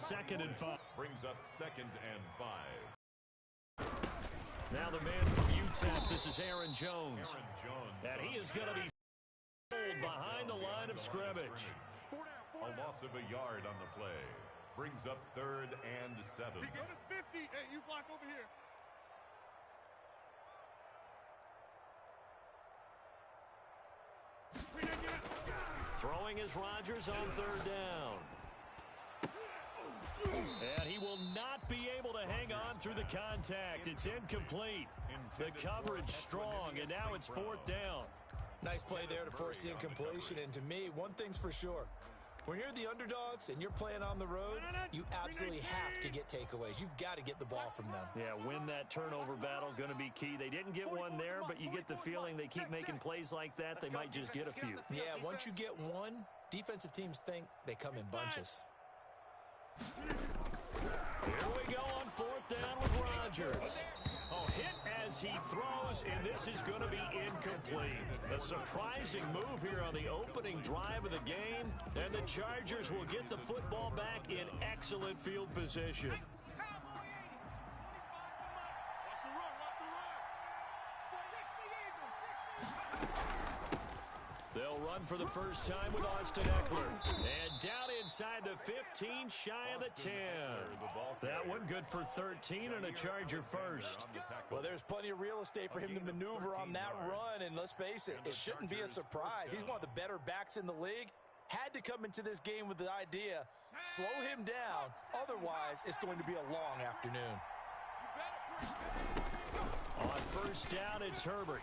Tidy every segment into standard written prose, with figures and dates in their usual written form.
2nd and 5. Brings up 2nd and 5. Now the man from UTEP, this is Aaron Jones. And he is going to be behind the line of scrimmage. A loss of a yard on the play. Brings up 3rd and 7. We go to 50. Hey, you block over here. Throwing is Rodgers on 3rd down. And he will not be able to hang on through the contact. It's incomplete. The coverage strong, and now it's 4th down. Nice play there to force the incompletion. And to me, one thing's for sure. When you're the underdogs and you're playing on the road, you absolutely have to get takeaways. You've got to get the ball from them. Yeah, win that turnover battle, going to be key. They didn't get one there, but you get the feeling they keep making plays like that, they might just get a few. Yeah, once you get one, defensive teams think they come in bunches. Here we go on 4th down with Rodgers. Oh, hit as he throws, and this is going to be incomplete. A surprising move here on the opening drive of the game, and the Chargers will get the football back in excellent field position. They'll run for the first time with Austin Eckler. And down inside the 15, shy of the 10. That one good for 13 and a Charger first. Well, there's plenty of real estate for him to maneuver on that run. And let's face it, it shouldn't be a surprise. He's one of the better backs in the league. Had to come into this game with the idea, slow him down. Otherwise, it's going to be a long afternoon. On first down, it's Herbert.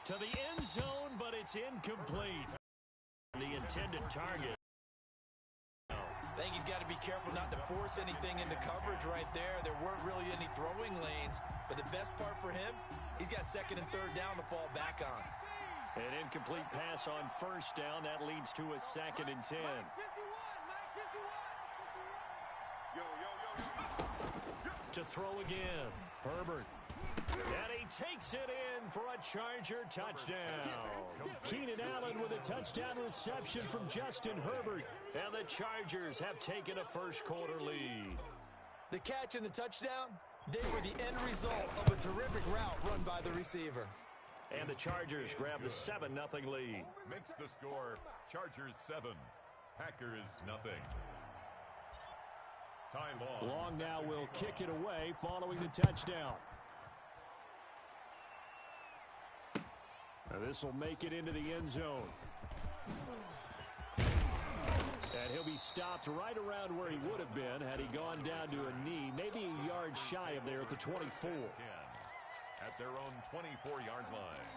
To the end zone, but it's incomplete. The intended target. I think he's got to be careful not to force anything into coverage right there. There weren't really any throwing lanes, but the best part for him, he's got 2nd and 3rd down to fall back on. An incomplete pass on first down. That leads to a 2nd and 10. To throw again, Herbert. And he takes it in for a Charger touchdown. Keenan Allen with a touchdown reception from Justin Herbert. And the Chargers have taken a first-quarter lead. The catch and the touchdown, they were the end result of a terrific route run by the receiver. And the Chargers grab the 7-0 lead. Makes the score Chargers 7, Packers nothing. Ty Long now will kick it away following the touchdown. This will make it into the end zone. And he'll be stopped right around where he would have been had he gone down to a knee, maybe a yard shy of there at the 24. At their own 24-yard line.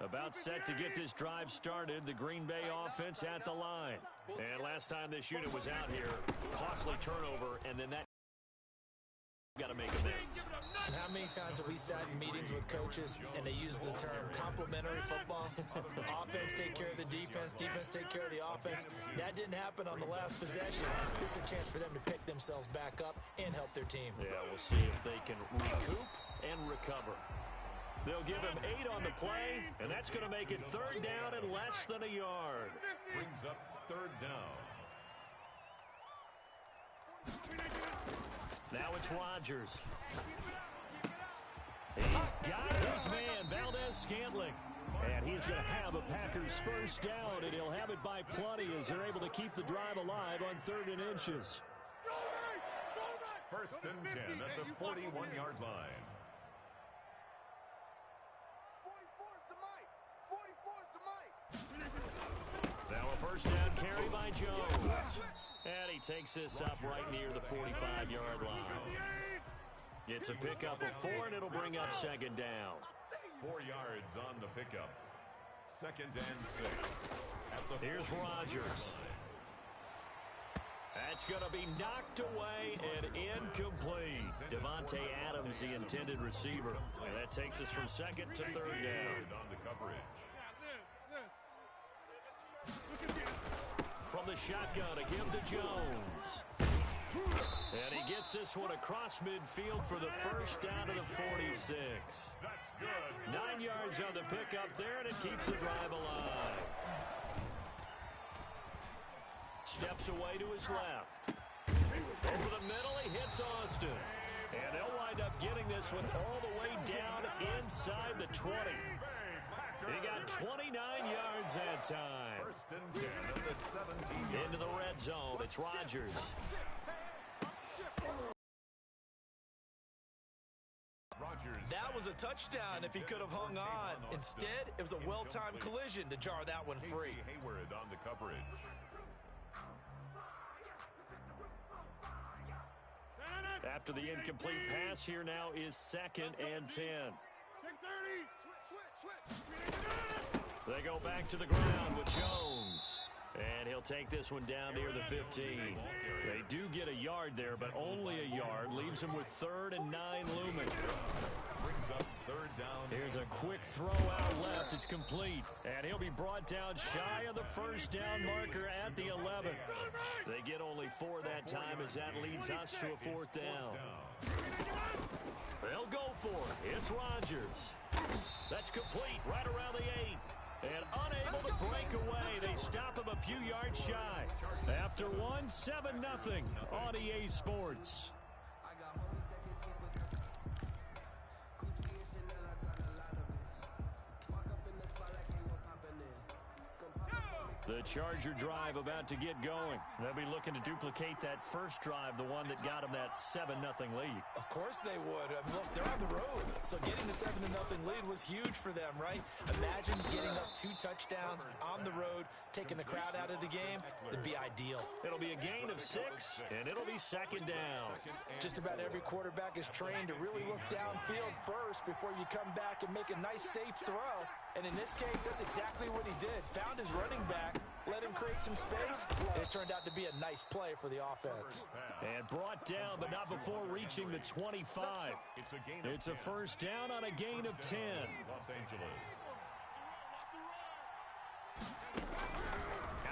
About set to get this drive started, the Green Bay offense at the line. And last time this unit was out here, costly turnover, and then that got to make amends. And how many times have we sat in meetings with coaches and they use the term complementary football? Offense take care of the defense, defense take care of the offense. That didn't happen on the last possession. This is a chance for them to pick themselves back up and help their team. Yeah, we'll see if they can recoup and recover. They'll give him 8 on the play, and that's going to make it 3rd down and less than a yard. Brings up 3rd down. Now it's Rodgers. He's got his man, Valdez-Scantling. And he's going to have a Packers first down, and he'll have it by plenty as they're able to keep the drive alive on 3rd and inches. 1st and 10 at the 41-yard line. 44's the mic. Now a first down carry by Jones. And he takes this up right near the 45-yard line. It's a pickup of 4, and it'll bring up 2nd down. 4 yards on the pickup. 2nd and 6. Here's Rodgers. That's going to be knocked away and incomplete. Devontae Adams, the intended receiver. And that takes us from 2nd to 3rd down. On the coverage. From the shotgun, a give to Jones. And he gets this one across midfield for the first down to the 46. That's good. 9 yards on the pickup there, and it keeps the drive alive. steps away to his left. Over the middle, he hits Austin. And they'll wind up getting this one all the way down inside the 20. He got 29 yards that time. First and 10 at the 17. Into the red zone, it's Rodgers. That was a touchdown if he could have hung on. Instead, it was a well-timed collision to jar that one free. Hayward on the coverage. After the incomplete pass, here now is 2nd and 10. They go back to the ground with Jones. And he'll take this one down near the 15. They do get a yard there, but only a yard. Leaves him with 3rd and 9 looming. Brings up 3rd down. Here's a quick throw out left. It's complete. And he'll be brought down shy of the first down marker at the 11. They get only 4 that time as that leads us to a 4th down. They'll go for it. It's Rodgers. That's complete right around the 8. And unable to break away, they stop him a few yards shy. After 1, 7-0 on EA Sports. The Charger drive about to get going. They'll be looking to duplicate that first drive, the one that got them that 7-0 lead. Of course they would. I mean, look, they're on the road. So getting the 7-0 lead was huge for them, right? Imagine getting up 2 touchdowns on the road, taking the crowd out of the game. It'd be ideal. It'll be a gain of 6, and it'll be 2nd down. Just about every quarterback is trained to really look downfield first before you come back and make a nice, safe throw. And in this case, that's exactly what he did. Found his running back, let him create some space, and it turned out to be a nice play for the offense. And brought down, but not before reaching the 25. It's a first down on a gain of 10. Los Angeles.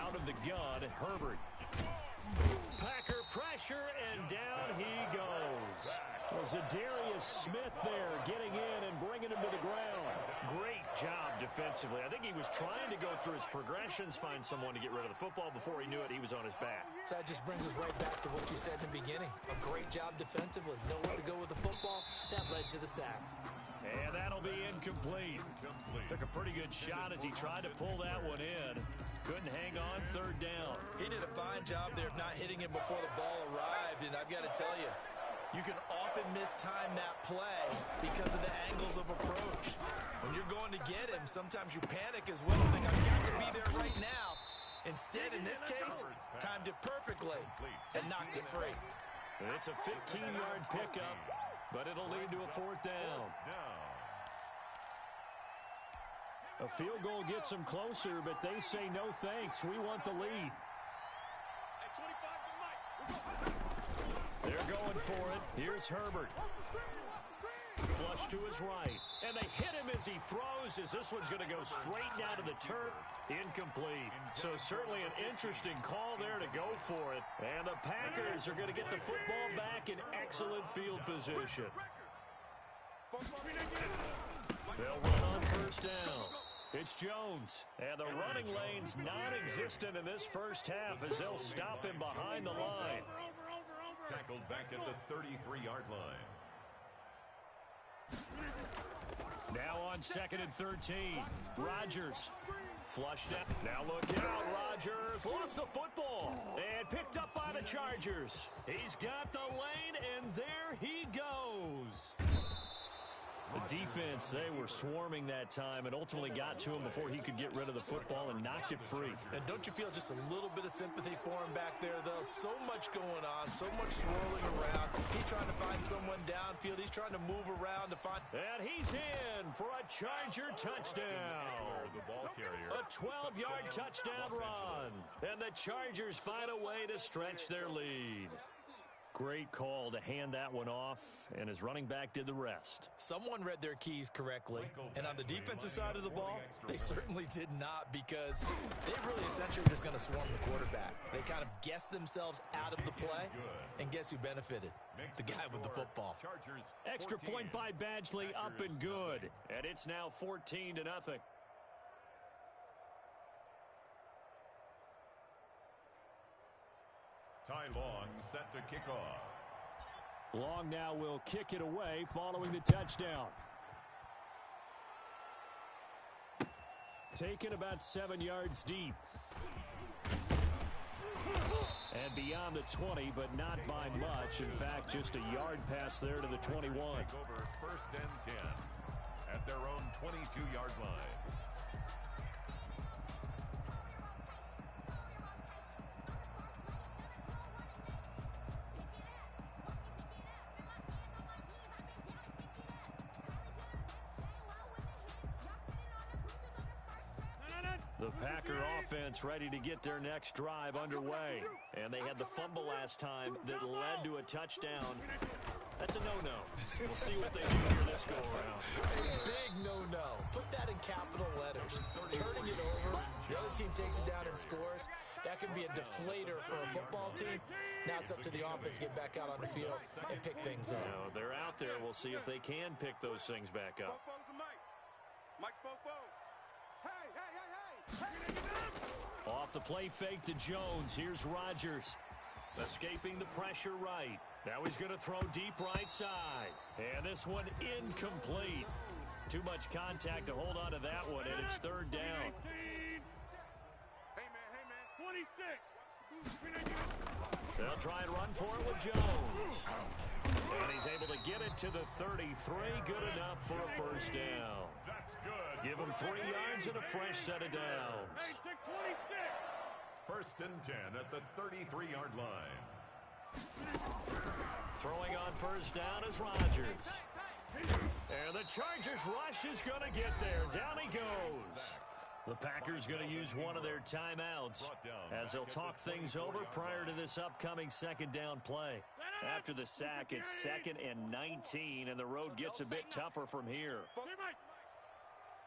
Out of the gun, Herbert. Packer pressure, and down he goes. Zadarius Smith there getting in and bringing him to the ground. Great job defensively. I think he was trying to go through his progressions, find someone to get rid of the football. Before he knew it, he was on his back. So that just brings us right back to what you said in the beginning. A great job defensively. Know where to go with the football. That led to the sack. And that'll be incomplete. Took a pretty good shot as he tried to pull that one in. Couldn't hang on 3rd down. He did a fine job there of not hitting him before the ball arrived. And I've got to tell you, you can often mistime that play because of the angles of approach. When you're going to get him, sometimes you panic as well. Think, I've got to be there right now. Instead, in this case, timed it perfectly and knocked it free. It's a 15-yard pickup, but it'll lead to a 4th down. A field goal gets them closer, but they say no thanks. We want the lead. They're going for it. Here's Herbert. Flush to his right. And they hit him as he throws, as this one's going to go straight down to the turf. Incomplete. So certainly an interesting call there to go for it. And the Packers are going to get the football back in excellent field position. They'll run on first down. It's Jones. And the running lane's non-existent in this first half as they'll stop him behind the line. Tackled back at the 33-yard line. Now on 2nd and 13. Rodgers flushed out. Now look out. Rodgers lost the football and picked up by the Chargers. He's got the lane, and there he goes. The defense, they were swarming that time and ultimately got to him before he could get rid of the football and knocked it free. And don't you feel just a little bit of sympathy for him back there, though? So much going on, so much swirling around. He's trying to find someone downfield. He's trying to move around to find... And he's in for a Charger touchdown. The ball carrier. A 12-yard touchdown run. And the Chargers find a way to stretch their lead. Great call to hand that one off, and his running back did the rest. Someone read their keys correctly, and on the defensive side of the ball, they certainly did not, because they really essentially were just going to swarm the quarterback. They kind of guessed themselves out of the play, and guess who benefited? The guy with the football. Extra point by Badgley, up and good, and it's now 14-0. Ty Long set to kick off. Long now will kick it away following the touchdown. Taken about 7 yards deep. And beyond the 20, but not by much. In fact, just a yard pass there to the 21. Take over 1st and 10 at their own 22-yard line. The Packer offense ready to get their next drive underway. And they had the fumble last time that led to a touchdown. That's a no-no. We'll see what they do here this go-around. A big no-no. Put that in capital letters. Turning it over, the other team takes it down and scores. That can be a deflator for a football team. Now it's up to the offense to get back out on the field and pick things up. Now, they're out there. We'll see if they can pick those things back up. Mike's Popo. Hey, hey, hey, hey. Off the play fake to Jones. Here's Rodgers. Escaping the pressure right. Now he's going to throw deep right side. And this one incomplete. Too much contact to hold on to that one, and it's 3rd down. Hey, man, 26. They'll try and run for it with Jones. And he's able to get it to the 33. Good enough for a 1st down. That's good. Give him 3 yards and a fresh set of downs. 1st and 10 at the 33-yard line. Throwing on 1st down is Rodgers. And the Chargers rush is going to get there. Down he goes. The Packers going to use one of their timeouts as they'll talk things over prior to this upcoming 2nd down play. After the sack, it's 2nd and 19, and the road gets a bit tougher from here.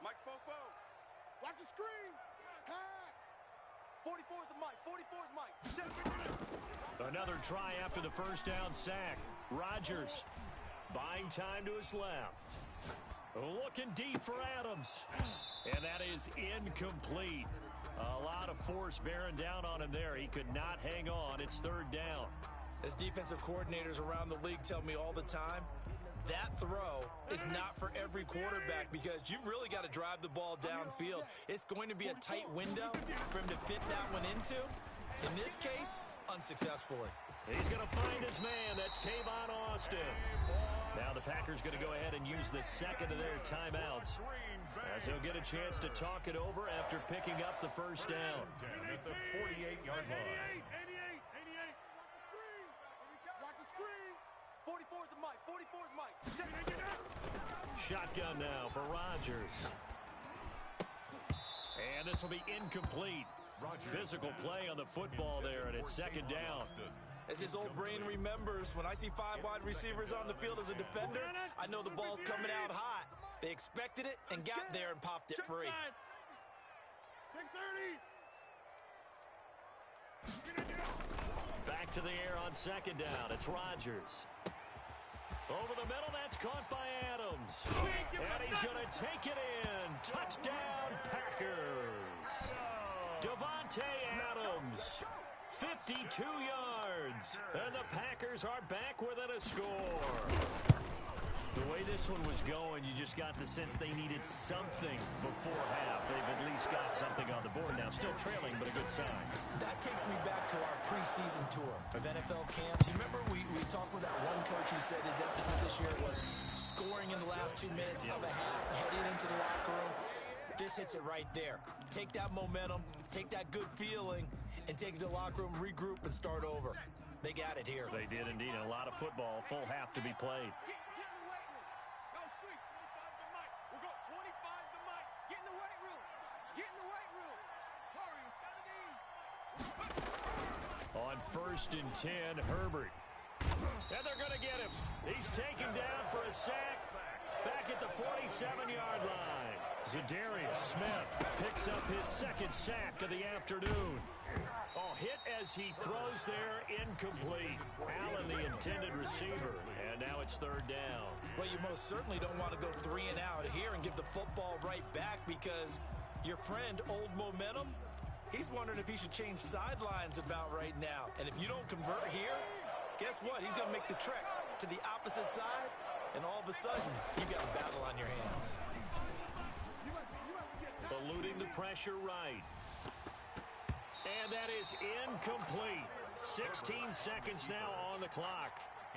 Mike's Popo. Watch the screen. Pass. 44's the Mike. 44's Mike. Another try after the 1st down sack. Rodgers buying time to his left. Looking deep for Adams. And that is incomplete. A lot of force bearing down on him there. He could not hang on. It's 3rd down. As defensive coordinators around the league tell me all the time, that throw is not for every quarterback because you've really got to drive the ball downfield. It's going to be a tight window for him to fit that one into. In this case, unsuccessfully. He's going to find his man. That's Tavon Austin. Now the Packers going to go ahead and use the 2nd of their timeouts as he'll get a chance to talk it over after picking up the 1st down. At the 48-yard line. 44's the Mike. 44's Mike. Shotgun now for Rodgers. And this will be incomplete. Physical play on the football there, and it's 2nd down. As his old brain remembers, when I see 5 wide receivers on the field as a defender, I know the ball's coming out hot. They expected it and got there and popped it free. 630. Back to the air on 2nd down. It's Rodgers. Over the middle, that's caught by Adams. And he's going to take it in. Touchdown, Packers. Davante Adams, 52 yards. And the Packers are back within a score. The way this one was going, you just got the sense they needed something before half. They've at least got something on the board now. Still trailing, but a good sign. That takes me back to our preseason tour of NFL camps. You remember we talked with that one coach who said his emphasis this year was scoring in the last 2 minutes of a half, heading into the locker room. This hits it right there. Take that momentum, take that good feeling, and take it to the locker room, regroup, and start over. They got it here. They did indeed. A lot of football, full half to be played. On 1st and 10, Herbert. And they're going to get him. He's taken down for a sack back at the 47-yard line. Zadarius Smith picks up his 2nd sack of the afternoon. Oh, hit as he throws there, incomplete. Allen, the intended receiver, and now it's 3rd down. Well, you most certainly don't want to go 3 and out here and give the football right back because your friend, Old Momentum, He's wondering if he should change sidelines about right now. And if you don't convert here, guess what? He's going to make the trek to the opposite side, and all of a sudden, you've got a battle on your hands. Eluding the pressure right. And that is incomplete. 16 seconds now on the clock.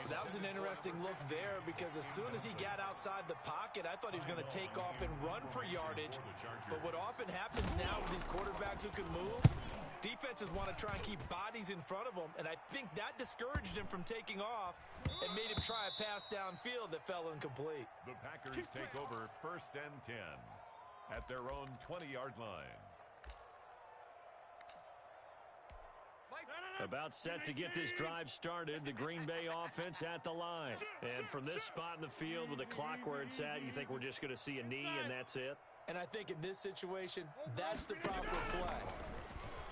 That was an interesting look there because as soon as he got outside the pocket, I thought he was going to take off and run for yardage. But what often happens now with these quarterbacks who can move, defenses want to try and keep bodies in front of them, and I think that discouraged him from taking off and made him try a pass downfield that fell incomplete. The Packers take over 1st and 10 at their own 20-yard line. About set to get this drive started, the Green Bay offense at the line. And from this spot in the field with the clock where it's at, you think we're just going to see a knee and that's it? And I think in this situation, that's the proper play.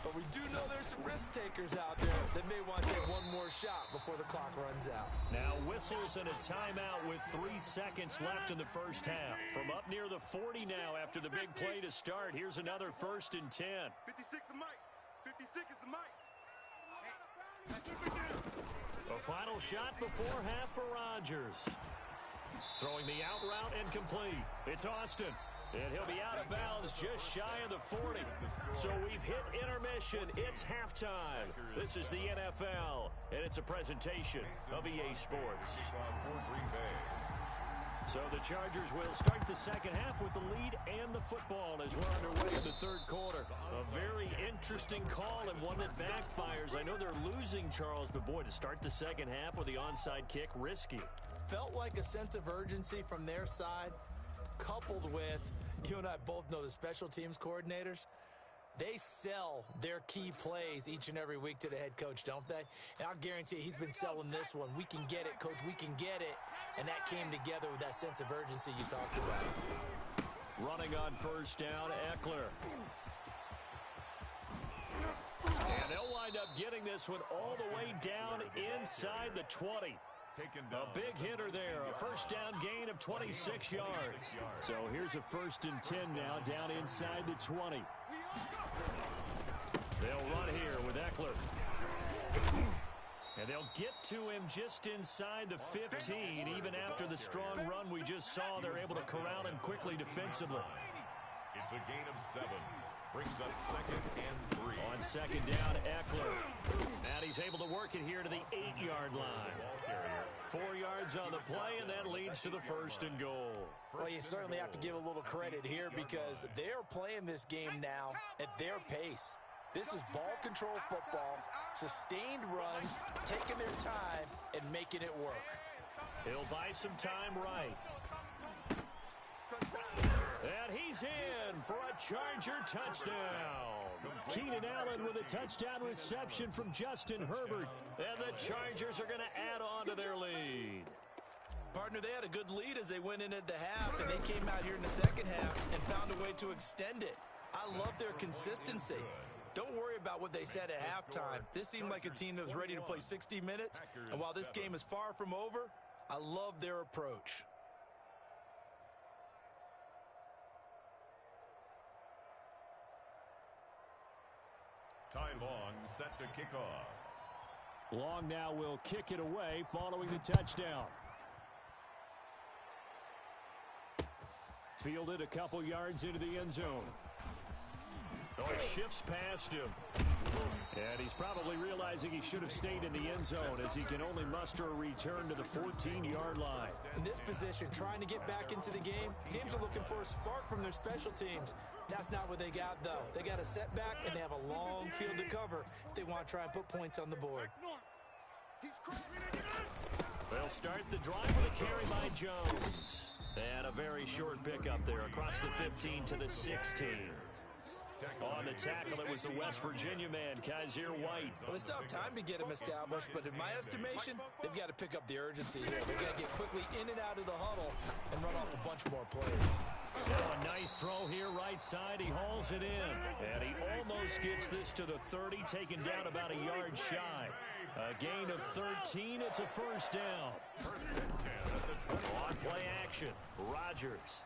But we do know there's some risk takers out there that may want to take one more shot before the clock runs out. Now whistles and a timeout with 3 seconds left in the first half. From up near the 40 now after the big play to start, here's another 1st and 10. 56 is Mike. 56 is the Mike. A final shot before half for Rodgers. Throwing the out route and complete. It's Austin. And he'll be out of bounds just shy of the 40. So we've hit intermission. It's halftime. This is the NFL, and it's a presentation of EA Sports. So the Chargers will start the second half with the lead and the football as we're underway in the third quarter. A very interesting call and one that backfires. I know they're losing, Charles, but boy, to start the second half with the onside kick, risky. Felt like a sense of urgency from their side, coupled with, you and I both know the special teams coordinators, they sell their key plays each and every week to the head coach, don't they? And I'll guarantee you he's been selling this one. We can get it, coach, we can get it. And that came together with that sense of urgency you talked about. Running on first down, Eckler. And they'll wind up getting this one all the way down inside the 20. A big hitter there, a first down gain of 26 yards. So here's a 1st and 10 now down inside the 20. They'll run here with Eckler. And they'll get to him just inside the 15. Even after the strong run we just saw, they're able to corral him quickly defensively. It's a gain of 7. Brings up 2nd and 3. On 2nd down, Eckler. And he's able to work it here to the 8-yard line. 4 yards on the play, and that leads to the 1st and goal. Well, you certainly have to give a little credit here because they're playing this game now at their pace. This is ball control football, sustained runs, taking their time, and making it work. He'll buy some time right. And he's in for a Charger touchdown. Keenan Allen with a touchdown reception from Justin Herbert. And the Chargers are going to add on to their lead. Partner, they had a good lead as they went in at the half, and they came out here in the second half and found a way to extend it. I love their consistency. Don't worry about what they said at halftime. This seemed like a team that was ready to play 60 minutes, and while this game is far from over, I love their approach. Ty Long set to kick off. Long now will kick it away following the touchdown. Fielded a couple yards into the end zone. Oh, shifts past him. And he's probably realizing he should have stayed in the end zone as he can only muster a return to the 14-yard line. In this position, trying to get back into the game, teams are looking for a spark from their special teams. That's not what they got, though. They got a setback, and they have a long field to cover if they want to try and put points on the board. They'll start the drive with a carry by Jones. And a very short pickup there across the 15 to the 16. On the tackle, it was the West Virginia man, Kaiser White. Well, they still have time to get him established, but in my estimation, they've got to pick up the urgency here. They've got to get quickly in and out of the huddle and run off a bunch more plays. Oh, a nice throw here, right side. He hauls it in. And he almost gets this to the 30, taken down about a yard shy. A gain of 13. It's a first down. On play action, Rodgers.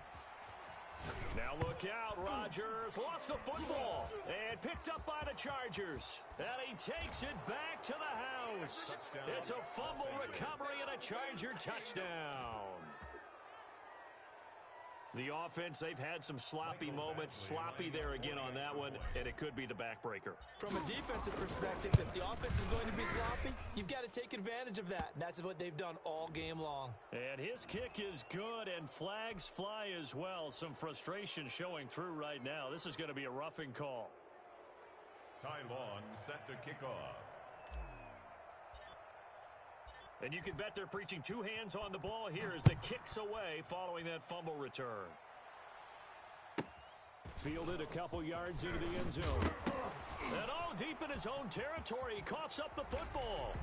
Now look out, Rodgers lost the football and picked up by the Chargers. And he takes it back to the house. It's a fumble recovery and a Charger touchdown. The offense, they've had some sloppy moments. Sloppy there again on that one, and it could be the backbreaker. From a defensive perspective, if the offense is going to be sloppy, you've got to take advantage of that. And that's what they've done all game long. And his kick is good, and flags fly as well. Some frustration showing through right now. This is going to be a roughing call. Ty Long set to kick off. And you can bet they're preaching two hands on the ball here as the kick's away following that fumble return. Fielded a couple yards into the end zone. And deep in his own territory, he coughs up the football.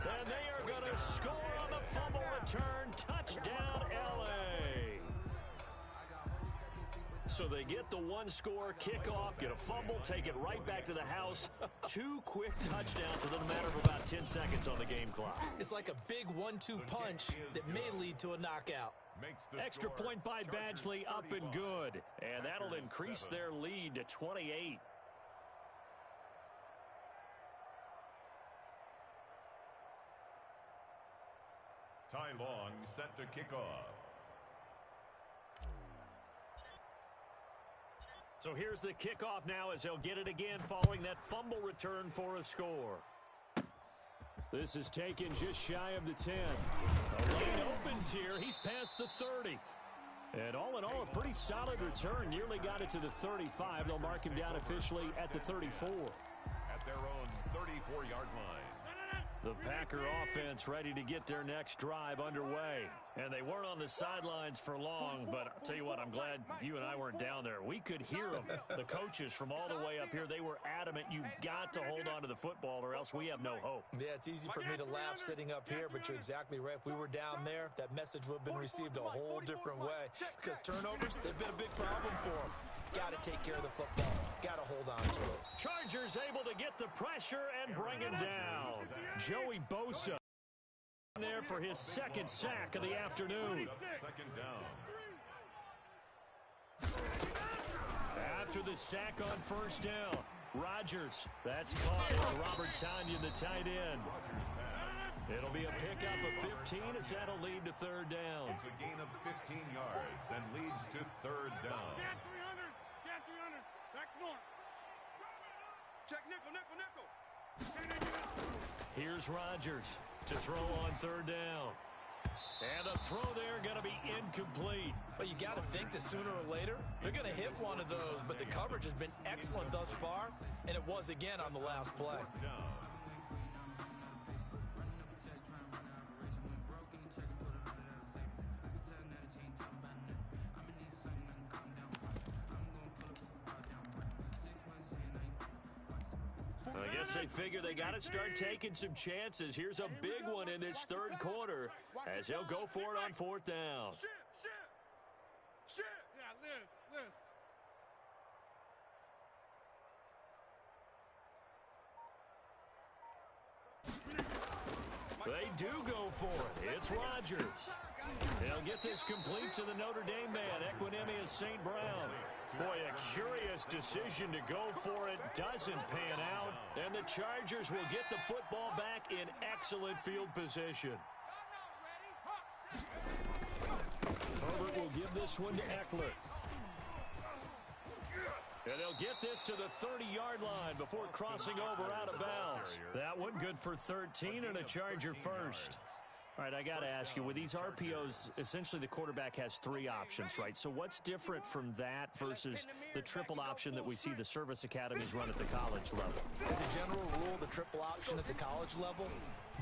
And they are going to score on the fumble return. Touchdown, L.A. So they get the one-score kickoff, get a fumble, take it right back to the house. Two quick touchdowns within a matter of about 10 seconds on the game clock. It's like a big 1-2 punch that may lead to a knockout. Extra point by Badgley, up and good. And that'll increase their lead to 28. Ty Long set to kick off. So here's the kickoff now as they'll get it again following that fumble return for a score. This is taken just shy of the 10. The lane opens here. He's past the 30. And all in all, a pretty solid return. Nearly got it to the 35. They'll mark him down officially at the 34. At their own 34-yard line. The Packer offense ready to get their next drive underway. And they weren't on the sidelines for long, but I'll tell you what, I'm glad you and I weren't down there. We could hear them. The coaches from all the way up here, they were adamant, you've got to hold on to the football or else we have no hope. Yeah, it's easy for me to laugh sitting up here, but you're exactly right. If we were down there, that message would have been received a whole different way. Because turnovers, they've been a big problem for them. Got to take care of the football. Got to hold on to it. Chargers able to get the pressure and bring him down. Joey Bosa there for his second sack of the afternoon. Second down. After the sack on first down, Rodgers, that's caught. It's Robert Tonyan, the tight end. It'll be a pickup of 15 as that'll lead to third down. It's a gain of 15 yards and leads to third down. Check nickel, nickel, nickel. Here's Rodgers to throw on third down. And the throw there going to be incomplete. But you got to think that sooner or later, they're going to hit one of those. But the coverage has been excellent thus far, and it was again on the last play. I guess they figure they got to start taking some chances. Here's a big one in this third quarter as he'll go for it on fourth down. Shit. Yeah, Liz. They do go for it. It's Rodgers. They'll get this complete to the Notre Dame man, Equinemius St. Brown. Boy, a curious decision to go for it. Doesn't pan out. And the Chargers will get the football back in excellent field position. Herbert will give this one to Eckler. And they'll get this to the 30-yard line before crossing over out of bounds. That one good for 13 and a Charger first. All right, I got to ask you, with these RPOs, essentially the quarterback has three options, right? So what's different from that versus the triple option that we see the service academies run at the college level? As a general rule, the triple option at the college level,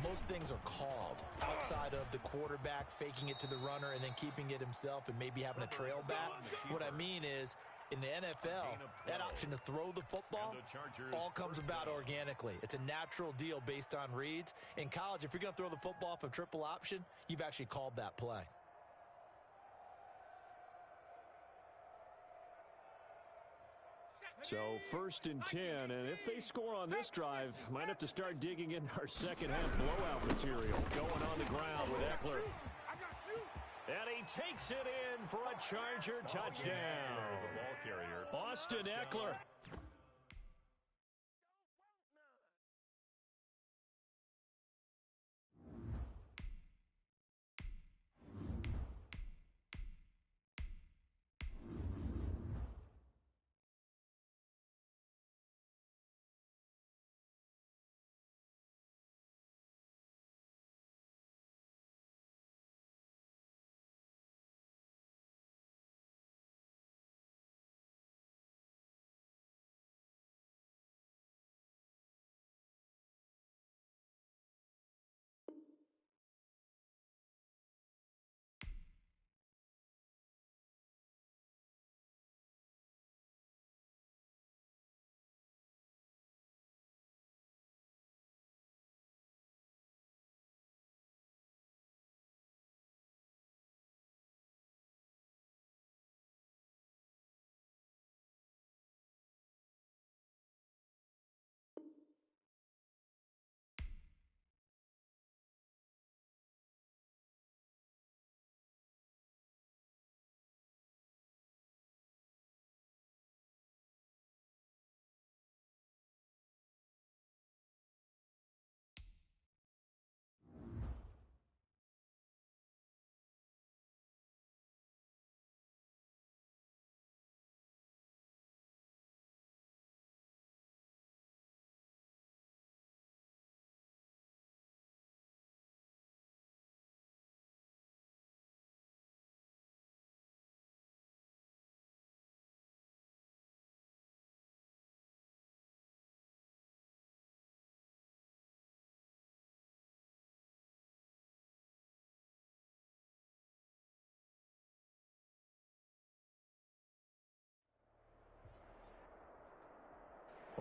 most things are called outside of the quarterback faking it to the runner and then keeping it himself and maybe having a trail back. What I mean is, in the NFL, that option to throw the football all comes about organically. It's a natural deal based on reads. In college, if you're going to throw the football for triple option, you've actually called that play. So 1st and 10, and if they score on this drive, might have to start digging in our second half blowout material. Going on the ground with Eckler. And he takes it in for a Charger touchdown. The ball carrier. Austin Eckler.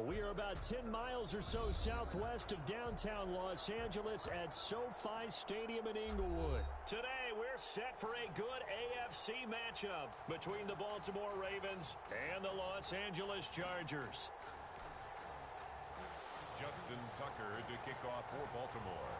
We are about 10 miles or so southwest of downtown Los Angeles at SoFi Stadium in Inglewood. Today, we're set for a good AFC matchup between the Baltimore Ravens and the Los Angeles Chargers. Justin Tucker to kick off for Baltimore.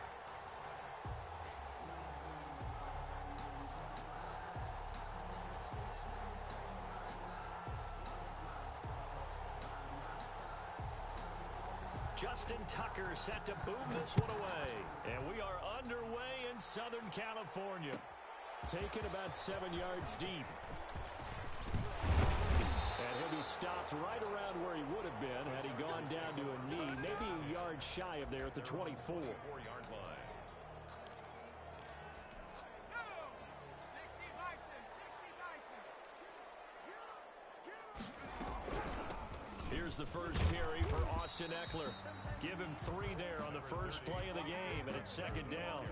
Justin Tucker set to boom this one away. And we are underway in Southern California. Taken about 7 yards deep. And he'll be stopped right around where he would have been had he gone down to a knee, maybe a yard shy of there at the 24. 4-yard line. Here's the first carry for Austin Eckler. Give him 3 there on the first play of the game, and it's second down.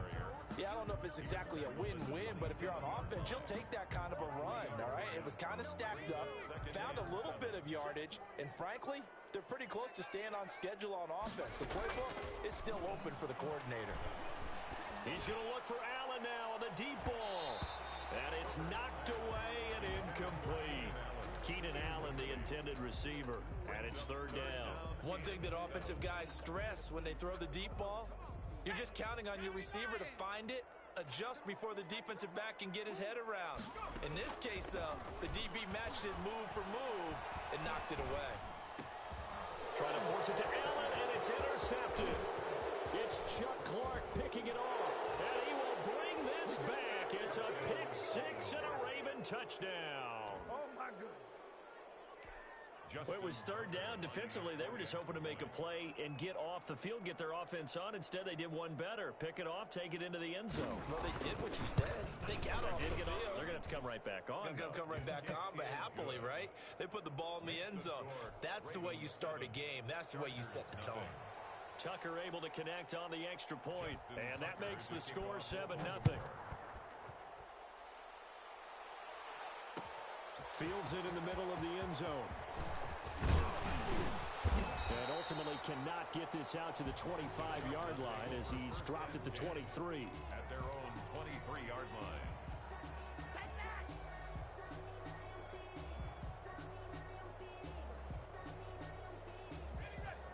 Yeah, I don't know if it's exactly a win-win, but if you're on offense, you'll take that kind of a run, all right? It was kind of stacked up, found a little bit of yardage, and frankly, they're pretty close to staying on schedule on offense. The playbook is still open for the coordinator. He's going to look for Allen now on the deep ball. And it's knocked away and incomplete. Keenan Allen, the intended receiver, and it's third down. One thing that offensive guys stress when they throw the deep ball, you're just counting on your receiver to find it, adjust before the defensive back can get his head around. In this case, though, the DB matched it move for move and knocked it away. Trying to force it to Allen, and it's intercepted. It's Chuck Clark picking it off, and he will bring this back. It's a pick six and a Raven touchdown. Oh, my goodness. Well, it was third down. Defensively, they were just hoping to make a play and get off the field, get their offense on. Instead, they did one better. Pick it off, take it into the end zone. Well, they did what you said. They got off the field. They're going to have to come right back on. They're going to come right back on, but happily, right? They put the ball in the end zone. That's the way you start a game. That's the way you set the tone. Tucker able to connect on the extra point, and that makes the score 7-0. Fields it in the middle of the end zone. And ultimately cannot get this out to the 25-yard line as he's dropped at the 23. At their own 23-yard line.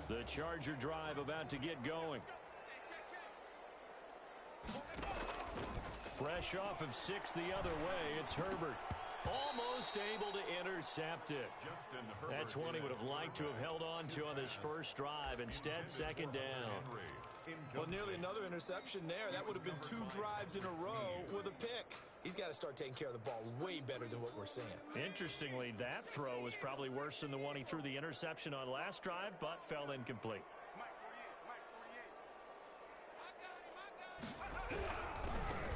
The Charger drive about to get going. Fresh off of 6 the other way, it's Herbert. Almost able to intercept it. That's one he would have liked to have held on to on this first drive. Instead, second down. Well, nearly another interception there. That would have been 2 drives in a row with a pick. He's got to start taking care of the ball way better than what we're seeing. Interestingly, that throw was probably worse than the one he threw the interception on last drive, but fell incomplete.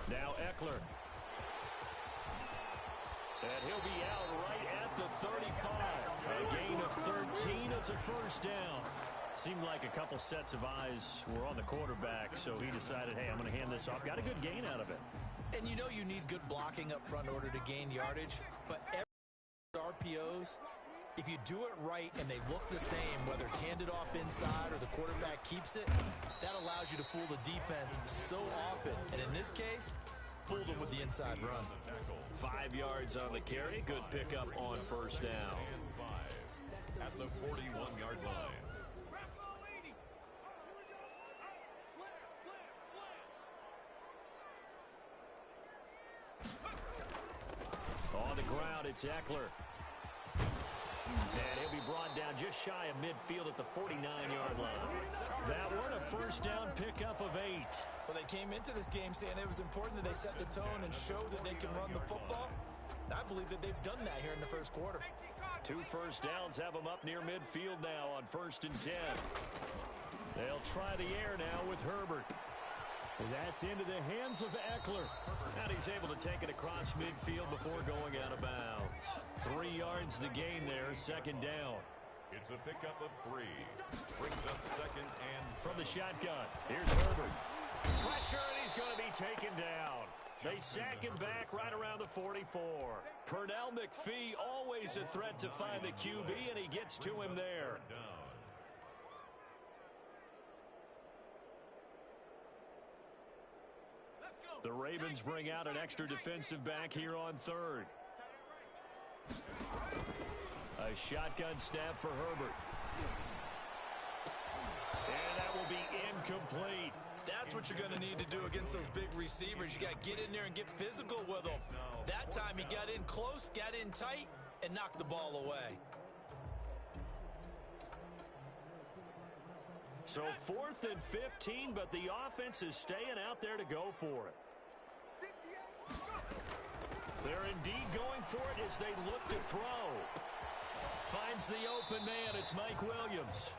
Now Eckler. And he'll be out right at the 35. A gain of 13. It's a first down. Seemed like a couple sets of eyes were on the quarterback, so he decided, hey, I'm going to hand this off. Got a good gain out of it. And you know you need good blocking up front in order to gain yardage, but every RPOs, if you do it right and they look the same, whether it's handed off inside or the quarterback keeps it, that allows you to fool the defense so often. And in this case, fooled them with the inside run. 5 yards on the carry. Good pickup on first down. At the 41-yard line. On the ground, it's Eckler. And he'll be brought down just shy of midfield at the 49-yard line. That one, a first down pickup of 8. Well, they came into this game saying it was important that they set the tone and show that they can run the football. And I believe that they've done that here in the first quarter. 2 first downs have them up near midfield now on 1st and 10. They'll try the air now with Herbert. That's into the hands of Eckler. And he's able to take it across midfield before going out of bounds. 3 yards the gain there, second down. It's a pickup of 3. Brings up second and from the shotgun. Here's Herbert. Pressure, and he's going to be taken down. They sack him back right around the 44. Pernell McPhee, always a threat to find the QB, and he gets to him there. The Ravens bring out an extra defensive back here on 3rd. A shotgun snap for Herbert. And that will be incomplete. That's what you're going to need to do against those big receivers. You got to get in there and get physical with them. That time he got in close, got in tight, and knocked the ball away. So 4th and 15, but the offense is staying out there to go for it. They're indeed going for it as they look to throw. Finds the open man. It's Mike Williams.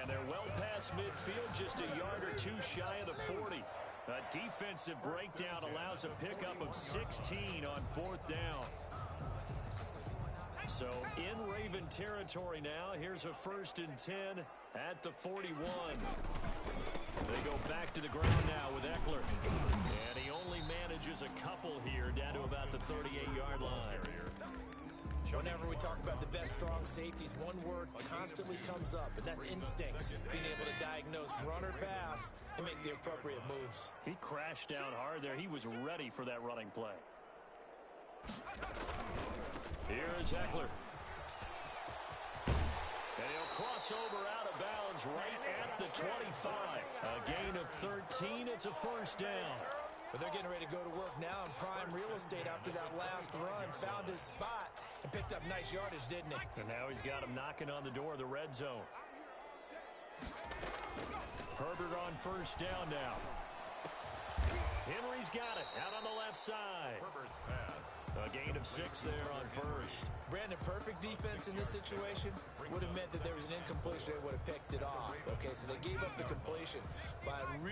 And they're well past midfield, just a yard or 2 shy of the 40. A defensive breakdown allows a pickup of 16 on 4th down. So in Raven territory now. Here's a 1st and 10 at the 41. They go back to the ground now with Eckler. And he only manages a couple here down to about the 38-yard line. Whenever we talk about the best strong safeties, one word constantly comes up, and that's instincts. Being able to diagnose run or pass and make the appropriate moves. He crashed down hard there. He was ready for that running play. Here is Eckler. And he'll cross over out of bounds right at the 25. A gain of 13. It's a first down. But they're getting ready to go to work now in prime real estate after that last run. Found his spot and picked up nice yardage, didn't he? And now he's got him knocking on the door of the red zone. Herbert on first down now. Henry's got it out on the left side. Herbert's pass. A gain of 6 there on first. Brandon, perfect defense in this situation would have meant that there was an incompletion. They would have picked it off. Okay, so they gave up the completion by